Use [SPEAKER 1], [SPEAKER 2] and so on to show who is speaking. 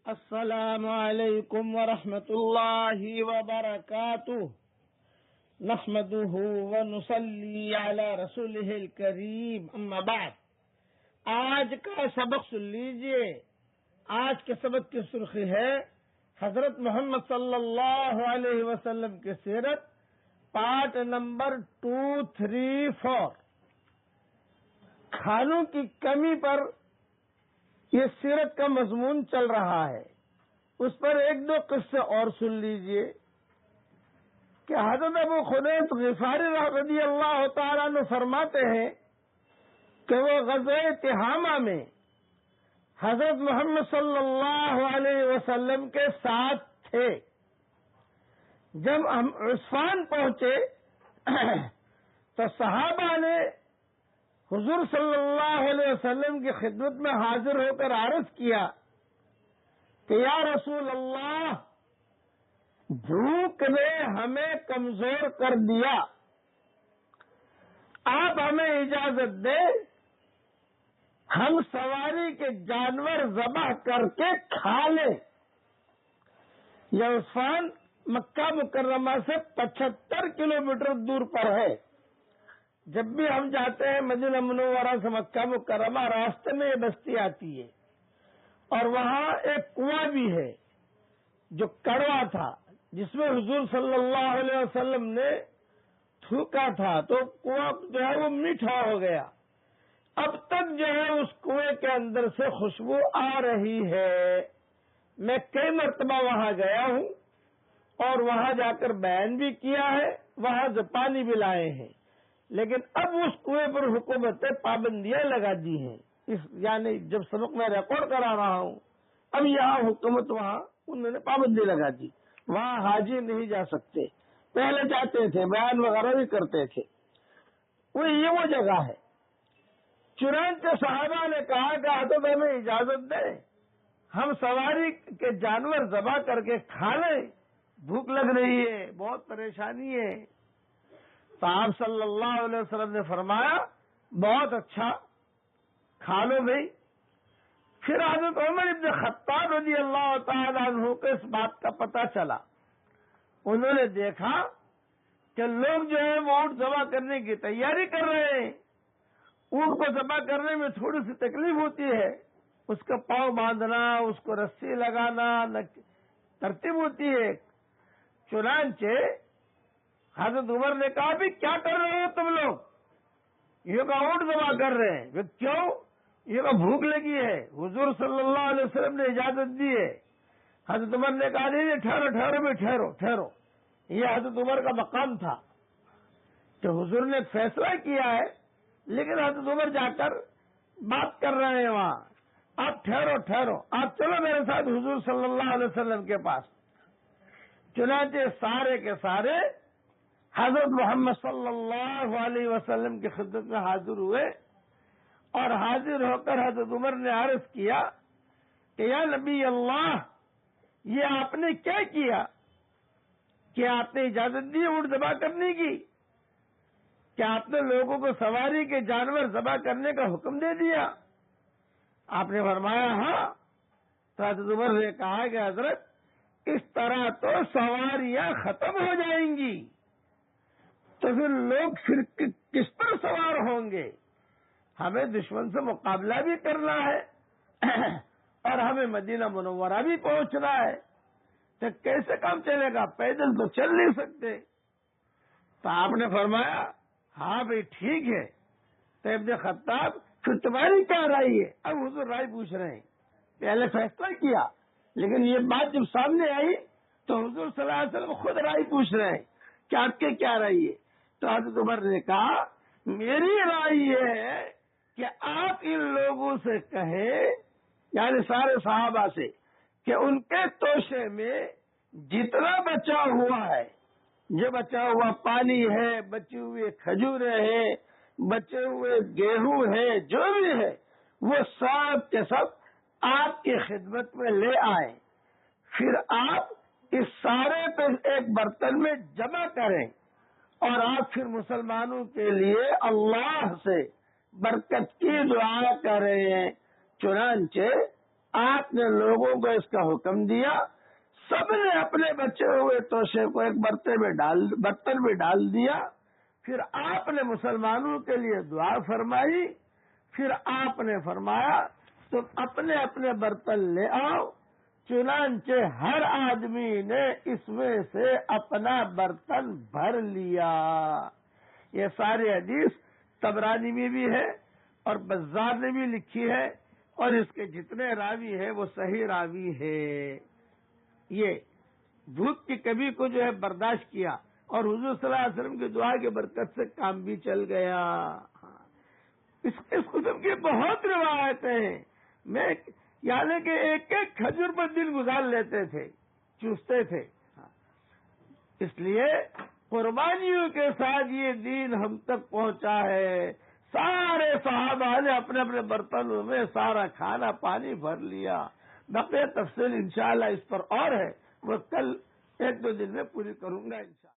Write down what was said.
[SPEAKER 1] السلام علیکم ورحمۃ اللہ وبرکاتہ نحمده ونصلی علی رسولہ الکریم اما بعد۔ آج کا سبق سن لیجئے۔ آج کے سبق کی سرخی ہے حضرت محمد صلی اللہ علیہ وسلم کی سیرت، پارٹ نمبر 234۔ کھانوں کی کمی پر یہ سیرت کا مضمون چل رہا ہے۔ اس پر ایک دو قصے اور سن لیجئے کہ حضرت ابو خنیس غفاری رضی اللہ تعالیٰ عنہ فرماتے ہیں کہ وہ غزوہ تہامہ میں حضرت محمد صلی اللہ علیہ وسلم کے ساتھ تھے۔ جب ہم عصفان پہنچے تو صحابہ نے حضور صلی اللہ علیہ وسلم کی خدمت میں حاضر ہو کر عرض کیا کہ یا رسول اللہ، بھوک نے ہمیں کمزور کر دیا، آپ ہمیں اجازت دیں ہم سواری کے جانور ذبح کر کے کھا لیں۔ یہ عصفان مکہ مکرمہ سے 75 کلومیٹر دور پر ہے۔ جب بھی ہم جاتے ہیں مدینہ منورہ سے مکہ مکرمہ، راستے میں یہ بستی آتی ہے اور وہاں ایک کنواں بھی ہے جو کڑوا تھا، جس میں حضور صلی اللہ علیہ وسلم نے تھوکا تھا، تو کنواں جو ہے وہ میٹھا ہو گیا۔ اب تک جو ہے اس کنویں کے اندر سے خوشبو آ رہی ہے۔ میں کئی مرتبہ وہاں گیا ہوں اور وہاں جا کر بیان بھی کیا ہے، وہاں سے پانی بھی لائے ہیں، لیکن اب اس کنویں پر حکومت نے پابندیاں لگا دی ہیں۔ یعنی جب سبق میں ریکارڈ کرا رہا ہوں، اب یہاں حکومت وہاں انہوں نے پابندی لگا دی، وہاں حاجی نہیں جا سکتے۔ پہلے جاتے تھے، بیان وغیرہ بھی کرتے تھے۔ وہ جگہ ہے۔ چنانچہ صحابہ نے کہا کہ حضرت ہمیں اجازت دیں ہم سواری کے جانور ذبح کر کے کھا لیں، بھوک لگ رہی ہے، بہت پریشانی ہے۔ تو آپ صلی اللہ علیہ وسلم نے فرمایا بہت اچھا، کھا لو بھائی۔ پھر حضرت عمر ابن خطاب رضی اللہ تعالیٰ عنہ کو اس بات کا پتہ چلا۔ انہوں نے دیکھا کہ لوگ جو ہے وہ اونٹ ذبح کرنے کی تیاری کر رہے ہیں۔ اونٹ کو ذبح کرنے میں تھوڑی سی تکلیف ہوتی ہے، اس کا پاؤں باندھنا، اس کو رسی لگانا ترتیب ہوتی ہے۔ چنانچہ حضرت عمر نے کہا بھی کیا کر رہے ہو تم لوگ؟ یہ کہا اونٹ ذبح کر رہے ہیں۔ کیوں؟ یہ کہا بھوک لگی ہے، حضور صلی اللہ علیہ وسلم نے اجازت دی ہے۔ حضرت عمر نے کہا نہیں، ٹھہرو۔ یہ حضرت عمر کا مقام تھا کہ حضور نے فیصلہ کیا ہے، لیکن حضرت عمر جا کر بات کر رہے ہیں وہاں۔ آپ ٹھہرو، آپ چلو میرے ساتھ حضور صلی اللہ علیہ وسلم کے پاس۔ چنانچہ سارے کے سارے حضرت محمد صلی اللہ علیہ وسلم کی خدمت میں حاضر ہوئے، اور حاضر ہو کر حضرت عمر نے عرض کیا کہ یا نبی اللہ، یہ آپ نے کیا کیا کہ آپ نے اجازت دی اونٹ ذبح کرنے کی؟ کیا آپ نے لوگوں کو سواری کے جانور ذبح کرنے کا حکم دے دیا؟ آپ نے فرمایا ہاں۔ تو حضرت عمر نے کہا کہ حضرت اس طرح تو سواریاں ختم ہو جائیں گی، تو پھر لوگ کس پر سوار ہوں گے؟ ہمیں دشمن سے مقابلہ بھی کرنا ہے اور ہمیں مدینہ منورہ بھی پہنچنا ہے، تو کیسے کام چلے گا؟ پیدل تو چل نہیں سکتے۔ تو آپ نے فرمایا ہاں بھائی ٹھیک ہے۔ تو ابن خطاب پھر تمہاری کیا رائے ہے؟ اب حضور رائے پوچھ رہے ہیں۔ پہلے فیصلہ کیا، لیکن یہ بات جب سامنے آئی تو حضور صلی اللہ علیہ وسلم خود رائے پوچھ رہے ہیں کہ آپ کے کیا رائے ہے؟ تو حضرت عمر نے کہا میری رائے یہ ہے کہ آپ ان لوگوں سے کہیں، یعنی سارے صحابہ سے، کہ ان کے توشے میں جتنا بچا ہوا ہے، جو بچا ہوا پانی ہے، بچے ہوئے کھجوریں ہیں، بچے ہوئے گیہوں ہے، جو بھی ہے، وہ سب کے سب آپ کی خدمت میں لے آئیں۔ پھر آپ اس سارے کو ایک برتن میں جمع کریں اور آپ پھر مسلمانوں کے لیے اللہ سے برکت کی دعا کریں۔ چنانچہ آپ نے لوگوں کو اس کا حکم دیا، سب نے اپنے بچے ہوئے توشے کو ایک برتن میں ڈال دیا، پھر آپ نے مسلمانوں کے لیے دعا فرمائی، پھر آپ نے فرمایا تم اپنے اپنے برتن لے آؤ، چنانچہ ہر آدمی نے اس میں سے اپنا برتن بھر لیا۔ یہ ساری حدیث طبرانی میں بھی ہے اور بزار نے بھی لکھی ہے، اور اس کے جتنے راوی ہیں وہ صحیح راوی ہے۔ یہ بھوک کی کمی کو جو ہے برداشت کیا، اور حضور صلی اللہ علیہ وسلم کی دعا کی برکت سے کام بھی چل گیا۔ اس قسم کی بہت روایتیں ہیں، میں یعنی کہ ایک ایک کھجور پر دن گزار لیتے تھے، چوستے تھے۔ اس لیے قربانیوں کے ساتھ یہ دین ہم تک پہنچا ہے۔ سارے صحابہ نے اپنے اپنے برتنوں میں سارا کھانا پانی بھر لیا۔ بقیہ تفصیل انشاءاللہ اس پر اور ہے، وہ کل ایک دو دن میں پوری کروں گا انشاءاللہ۔